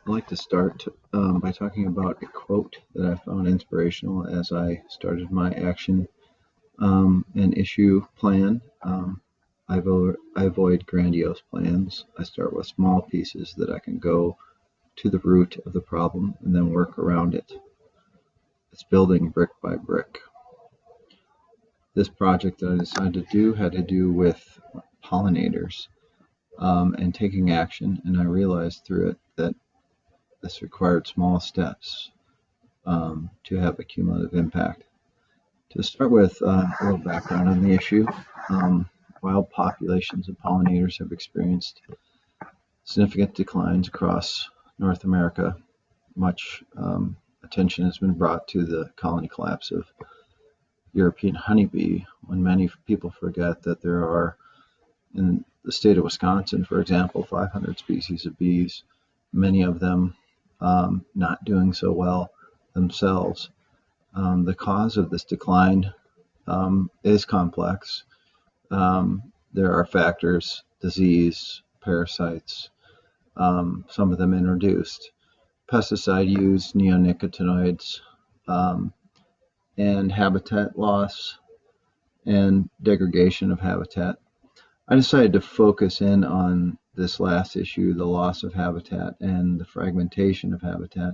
I'd like to start by talking about a quote that I found inspirational as I started my action and issue plan. I avoid grandiose plans. I start with small pieces that I can go to the root of the problem and then work around it. It's building brick by brick. This project that I decided to do had to do with pollinators and taking action, and I realized through it that this required small steps to have a cumulative impact. To start with, a little background on the issue. Wild populations of pollinators have experienced significant declines across North America. Much attention has been brought to the colony collapse of European honeybee, when many people forget that there are, in the state of Wisconsin, for example, 500 species of bees, many of them not doing so well themselves. The cause of this decline is complex. There are factors, disease, parasites, some of them introduced, pesticide use, neonicotinoids, and habitat loss and degradation of habitat. I decided to focus in on this last issue, the loss of habitat and the fragmentation of habitat,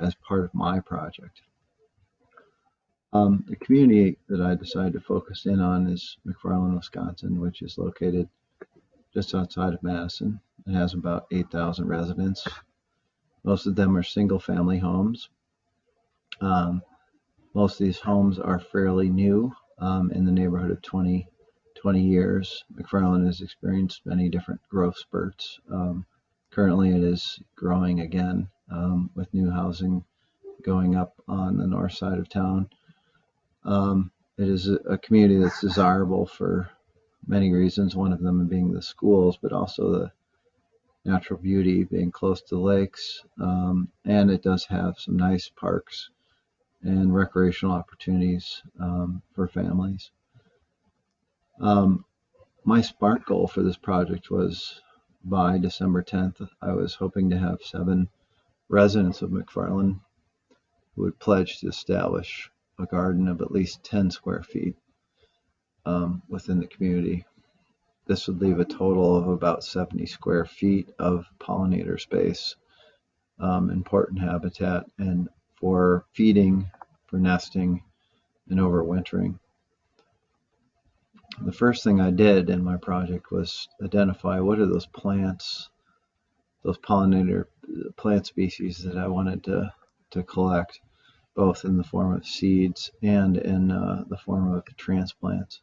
as part of my project. The community that I decided to focus in on is McFarland, Wisconsin, which is located just outside of Madison. It has about 8,000 residents. Most of them are single-family homes. Most of these homes are fairly new, in the neighborhood of 20 years. McFarland has experienced many different growth spurts. Currently, it is growing again, with new housing going up on the north side of town. It is a community that's desirable for many reasons, one of them being the schools, but also the natural beauty, being close to lakes, and it does have some nice parks and recreational opportunities for families. My SMART goal for this project was by December 10th, I was hoping to have 7 residents of McFarland who would pledge to establish a garden of at least 10 square feet within the community. This would leave a total of about 70 square feet of pollinator space, important habitat, and for feeding, for nesting, and overwintering. The first thing I did in my project was identify what are those plants, those pollinator plant species that I wanted to collect, both in the form of seeds and in the form of transplants.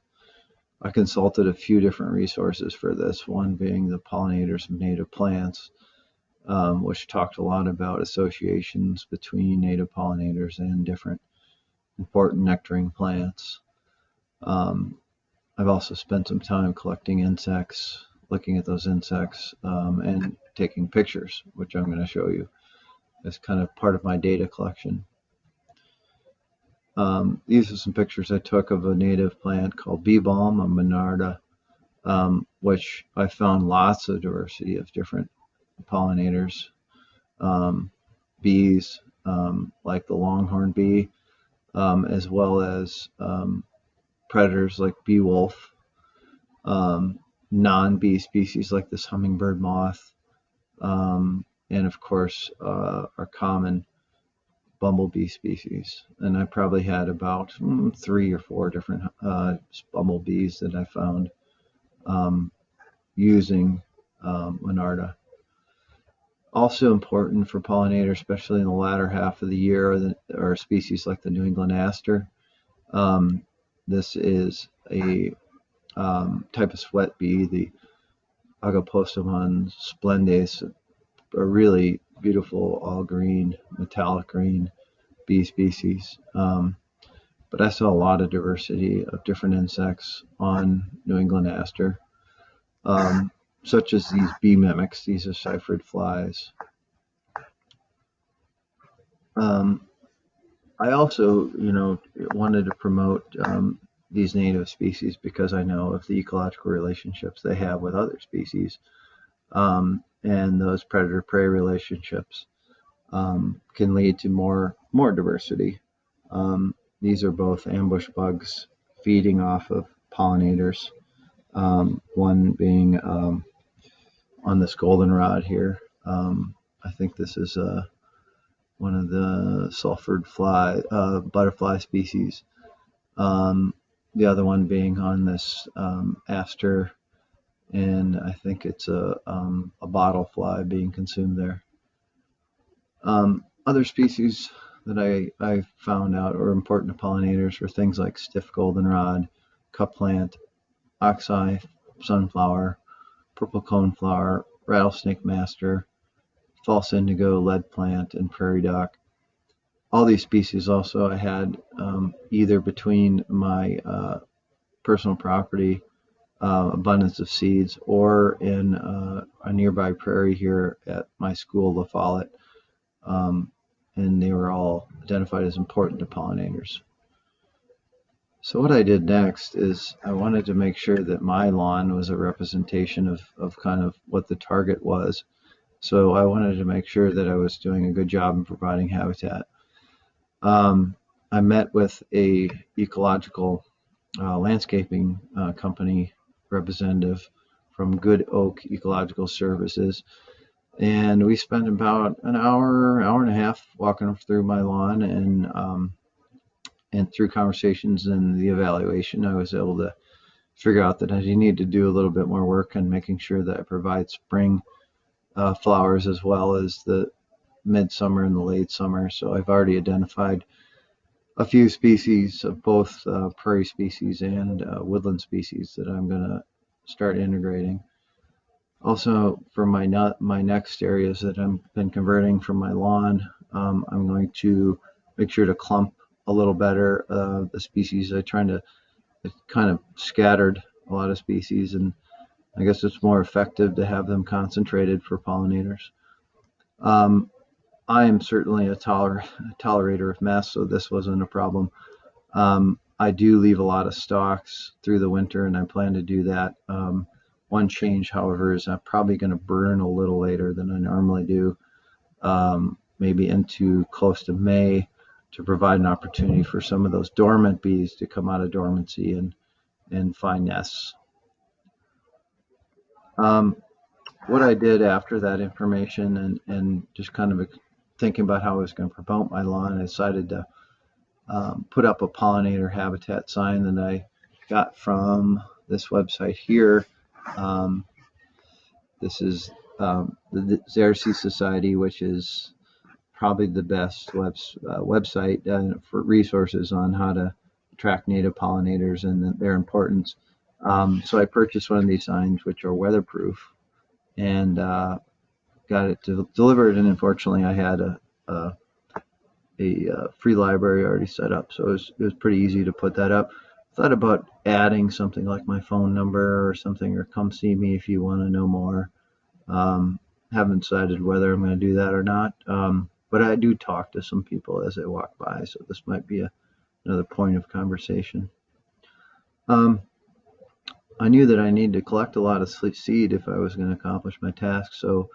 I consulted a few different resources for this, one being the Pollinators of Native Plants, which talked a lot about associations between native pollinators and different important nectaring plants. I've also spent some time collecting insects, looking at those insects, and taking pictures, which I'm going to show you as kind of part of my data collection. These are some pictures I took of a native plant called bee balm, a monarda, which I found lots of diversity of different pollinators, bees, like the longhorn bee, as well as predators like bee wolf, non-bee species like this hummingbird moth, and of course our common bumblebee species. And I probably had about 3 or 4 different bumblebees that I found using monarda. Also important for pollinators, especially in the latter half of the year, are species like the New England aster. This is a type of sweat bee, the Agapostemon splendens, a really beautiful all green, metallic green bee species. But I saw a lot of diversity of different insects on New England aster, such as these bee mimics. These are cypherid flies. I also, wanted to promote these native species because I know of the ecological relationships they have with other species, and and those predator-prey relationships can lead to more diversity. These are both ambush bugs feeding off of pollinators. One being on this goldenrod here. I think this is one of the sulfured fly butterfly species. The other one being on this aster, and I think it's a bottle fly being consumed there. Other species that I found out are important to pollinators are things like stiff goldenrod, cup plant, oxeye, sunflower, purple coneflower, rattlesnake master, false indigo, lead plant, and prairie dock. All these species also I had either between my personal property, abundance of seeds, or in a nearby prairie here at my school, La Follette. And they were all identified as important to pollinators. So what I did next is I wanted to make sure that my lawn was a representation of kind of what the target was. So I wanted to make sure that I was doing a good job in providing habitat. I met with a ecological landscaping company representative from Good Oak Ecological Services, and we spent about an hour and a half walking through my lawn, and through conversations and the evaluation, I was able to figure out that I need to do a little bit more work on making sure that I provide spring flowers as well as the midsummer and the late summer. So I've already identified a few species of both prairie species and woodland species that I'm going to start integrating. Also, for my next areas that I've been converting from my lawn, I'm going to make sure to clump a little better the species. It's kind of scattered a lot of species, and I guess it's more effective to have them concentrated for pollinators. I am certainly a tolerator of mess, so this wasn't a problem. I do leave a lot of stalks through the winter, and I plan to do that. One change, however, is I'm probably going to burn a little later than I normally do, maybe into close to May, to provide an opportunity for some of those dormant bees to come out of dormancy and find nests. What I did after that information and just kind of thinking about how I was going to promote my lawn, I decided to put up a pollinator habitat sign that I got from this website here. This is the Xerces Society, which is probably the best website for resources on how to attract native pollinators and their importance. So I purchased one of these signs, which are weatherproof, and got it delivered. And unfortunately, I had a free library already set up, so it was pretty easy to put that up. Thought about adding something like my phone number or something, or come see me if you want to know more. Haven't decided whether I'm going to do that or not, but I do talk to some people as I walk by, so this might be another point of conversation. I knew that I needed to collect a lot of seed if I was going to accomplish my task, so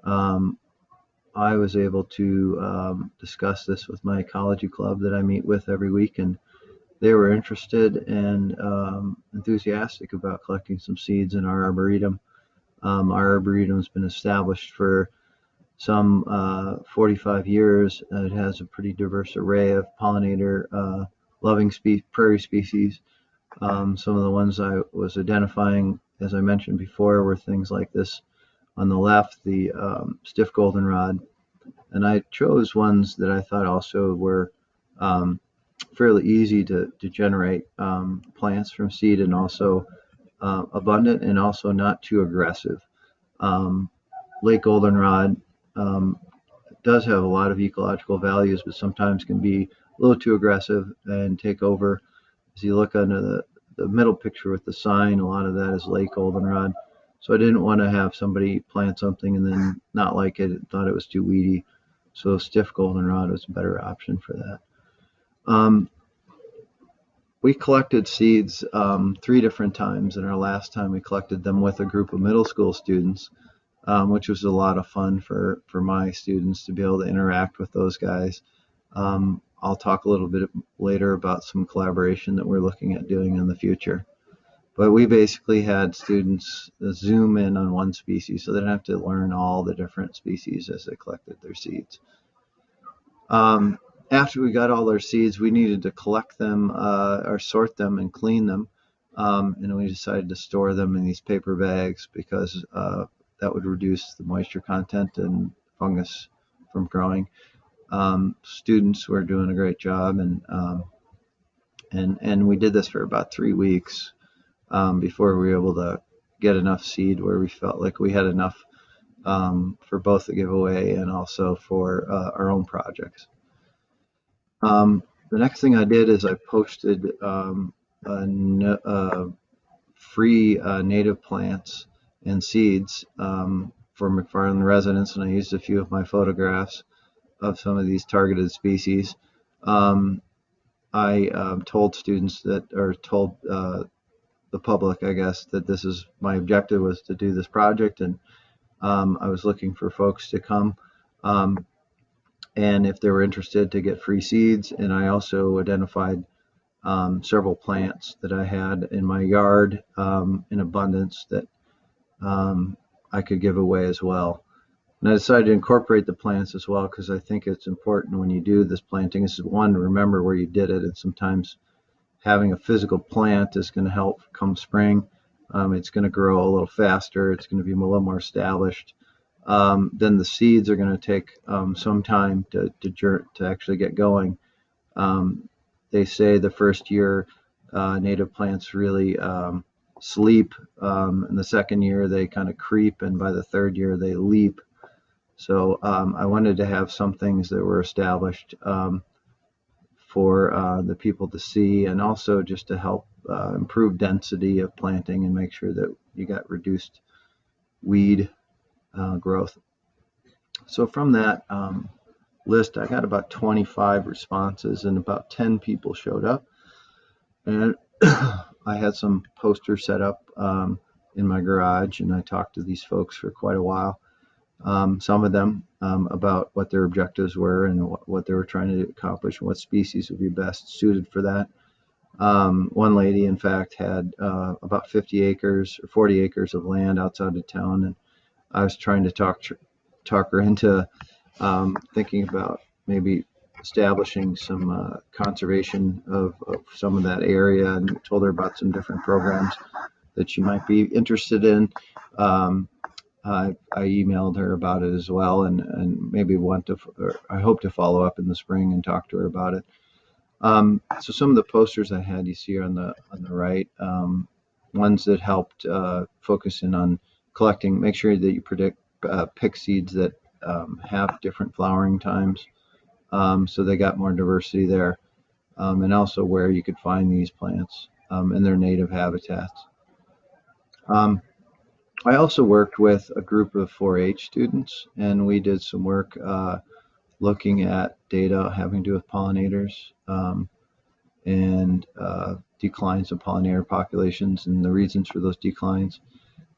I was able to discuss this with my ecology club that I meet with every week, and they were interested and enthusiastic about collecting some seeds in our arboretum. Our arboretum has been established for some 45 years. It has a pretty diverse array of pollinator loving prairie species. Some of the ones I was identifying, as I mentioned before, were things like this on the left, the stiff goldenrod. And I chose ones that I thought also were fairly easy to generate plants from seed, and also abundant, and also not too aggressive. Late goldenrod does have a lot of ecological values, but sometimes can be a little too aggressive and take over. As you look under the middle picture with the sign, a lot of that is late goldenrod. So I didn't want to have somebody plant something and then not like it and thought it was too weedy. So stiff goldenrod was a better option for that. We collected seeds 3 different times, and our last time we collected them with a group of middle school students. which was a lot of fun for my students to be able to interact with those guys. I'll talk a little bit later about some collaboration that we're looking at doing in the future. But we basically had students zoom in on one species so they didn't have to learn all the different species as they collected their seeds. Um, After we got all our seeds, we needed to collect them or sort them and clean them. And we decided to store them in these paper bags because that would reduce the moisture content and fungus from growing. Students were doing a great job, and we did this for about 3 weeks before we were able to get enough seed where we felt like we had enough for both the giveaway and also for our own projects. The next thing I did is I posted free native plants and seeds for McFarland residents, and I used a few of my photographs of some of these targeted species. Um, I told students that, or told the public, I guess, that this is my objective was to do this project, and I was looking for folks to come. And if they were interested to get free seeds. And I also identified several plants that I had in my yard in abundance that I could give away as well. And I decided to incorporate the plants as well because I think it's important when you do this planting. This is one, remember where you did it, and sometimes having a physical plant is going to help come spring. It's going to grow a little faster. It's going to be a little more established. Then the seeds are going to take some time to actually get going. They say the first year native plants really sleep, and the second year they kind of creep, and by the third year they leap. So I wanted to have some things that were established for the people to see, and also just to help improve density of planting and make sure that you got reduced weed growth. So from that list, I got about 25 responses, and about 10 people showed up. And I had some posters set up in my garage, and I talked to these folks for quite a while. Some of them about what their objectives were and what they were trying to accomplish and what species would be best suited for that. One lady, in fact, had about 50 acres or 40 acres of land outside of town, and I was trying to talk her into thinking about maybe establishing some conservation of some of that area, and told her about some different programs that she might be interested in. I emailed her about it as well, and maybe I hope to follow up in the spring and talk to her about it. So some of the posters I had, you see on the right, ones that helped focus in on collecting, make sure that you pick seeds that have different flowering times, so they got more diversity there, and also where you could find these plants in their native habitats. Um, I also worked with a group of 4-H students, and we did some work looking at data having to do with pollinators and declines in pollinator populations and the reasons for those declines.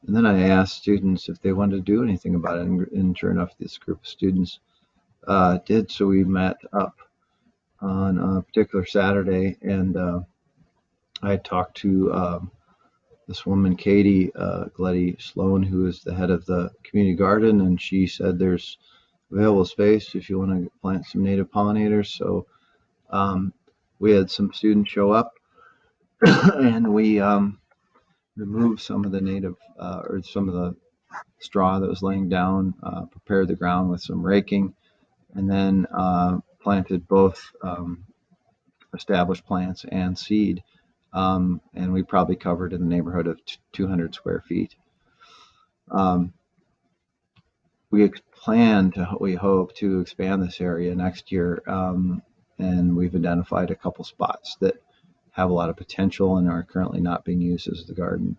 And then I asked students if they wanted to do anything about it, and sure enough, this group of students did. So we met up on a particular Saturday, and I talked to this woman, Katie Gletty Sloan, who is the head of the community garden, and she said there's available space if you want to plant some native pollinators. So we had some students show up, and we removed some of the native or some of the straw that was laying down, prepared the ground with some raking, and then planted both established plants and seed. And we probably covered in the neighborhood of 200 square feet. We plan to, we hope to expand this area next year, and we've identified a couple spots that have a lot of potential and are currently not being used as the garden.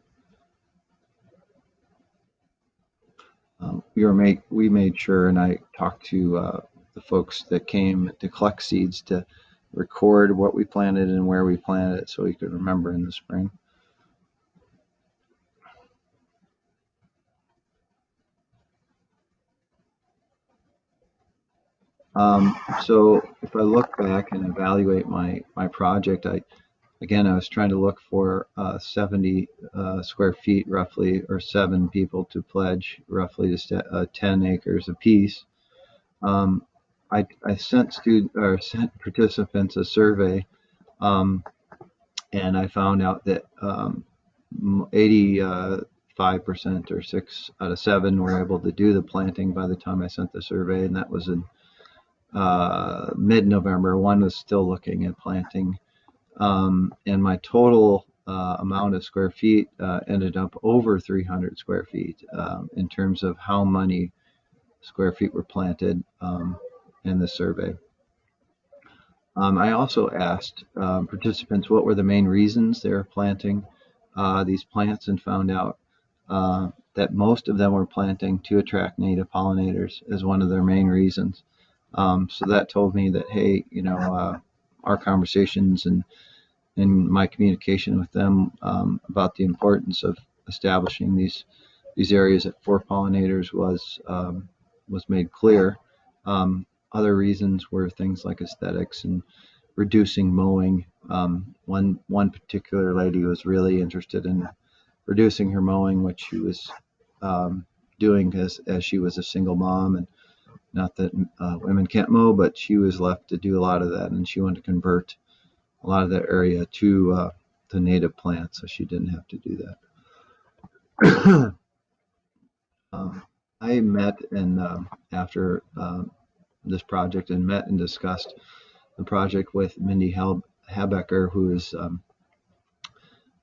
We made sure, and I talked to the folks that came to collect seeds to record what we planted and where we planted it so we could remember in the spring. So if I look back and evaluate my project, I was trying to look for 70 square feet roughly, or 7 people to pledge roughly to 10 acres apiece. Um, I sent participants a survey, um, and I found out that 85% or 6 out of 7 were able to do the planting by the time I sent the survey, and that was in mid-November. One was still looking at planting, and my total amount of square feet ended up over 300 square feet in terms of how many square feet were planted in the survey. I also asked participants what were the main reasons they were planting these plants, and found out that most of them were planting to attract native pollinators as one of their main reasons. So that told me that, hey, our conversations and my communication with them about the importance of establishing these areas for pollinators was made clear. Other reasons were things like aesthetics and reducing mowing. One particular lady was really interested in reducing her mowing, which she was doing as she was a single mom, and not that women can't mow, but she was left to do a lot of that, and she wanted to convert a lot of that area to native plants, so she didn't have to do that. I met and after this project, and met and discussed the project with Mindy Habecker, who is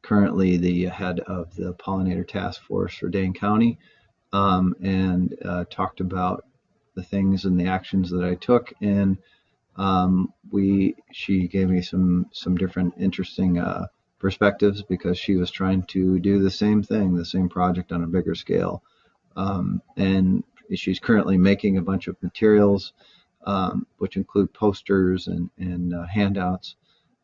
currently the head of the Pollinator Task Force for Dane County, and talked about the things and the actions that I took. And she gave me some different interesting perspectives, because she was trying to do the same thing, the same project on a bigger scale. And she's currently making a bunch of materials, which include posters and handouts,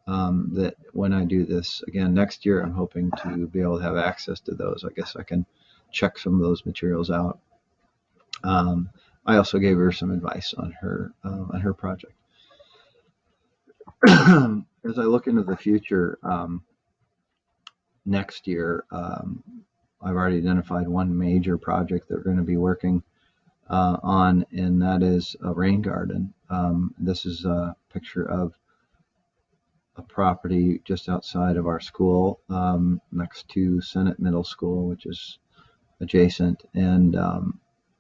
that when I do this again next year, I'm hoping to be able to have access to those. I guess I can check some of those materials out. I also gave her some advice on her project. As I look into the future, next year, I've already identified one major project that we're going to be working on, and that is a rain garden. This is a picture of a property just outside of our school, next to Senate Middle School, which is adjacent, and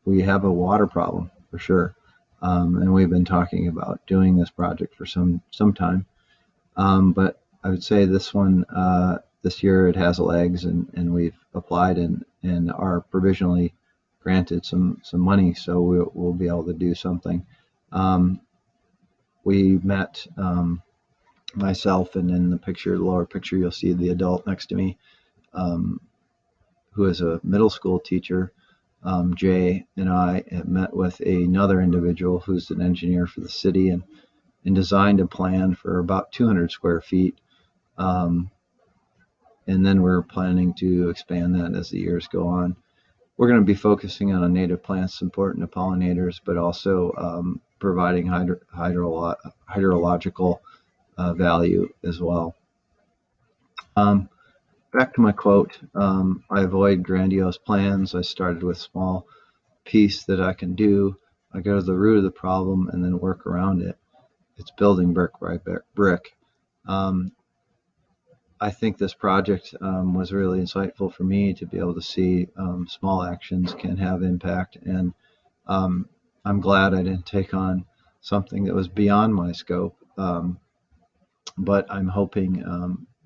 we have a water problem for sure. And we've been talking about doing this project for some time. But I would say this one, this year, it has legs, and we've applied and are provisionally granted some money, so we'll be able to do something. We met, myself, and in the lower picture, you'll see the adult next to me, who is a middle school teacher. Jay and I have met with another individual who's an engineer for the city, and designed a plan for about 200 square feet. And then we're planning to expand that as the years go on. We're going to be focusing on native plants important to pollinators, but also providing hydrological value as well. Back to my quote, I avoid grandiose plans. I started with small piece that I can do. I go to the root of the problem and then work around it. It's building brick by brick. I think this project was really insightful for me to be able to see small actions can have impact, and I'm glad I didn't take on something that was beyond my scope. But I'm hoping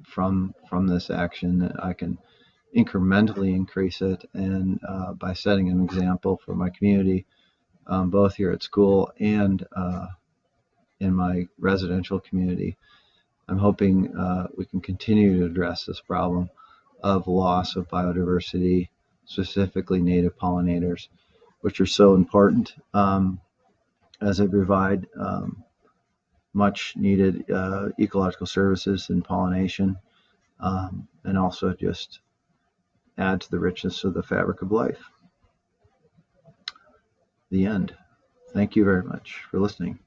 from this action that I can incrementally increase it, and by setting an example for my community, both here at school and in my residential community, I'm hoping we can continue to address this problem of loss of biodiversity, specifically native pollinators, which are so important as they provide much needed ecological services and pollination, and also just add to the richness of the fabric of life. The end. Thank you very much for listening.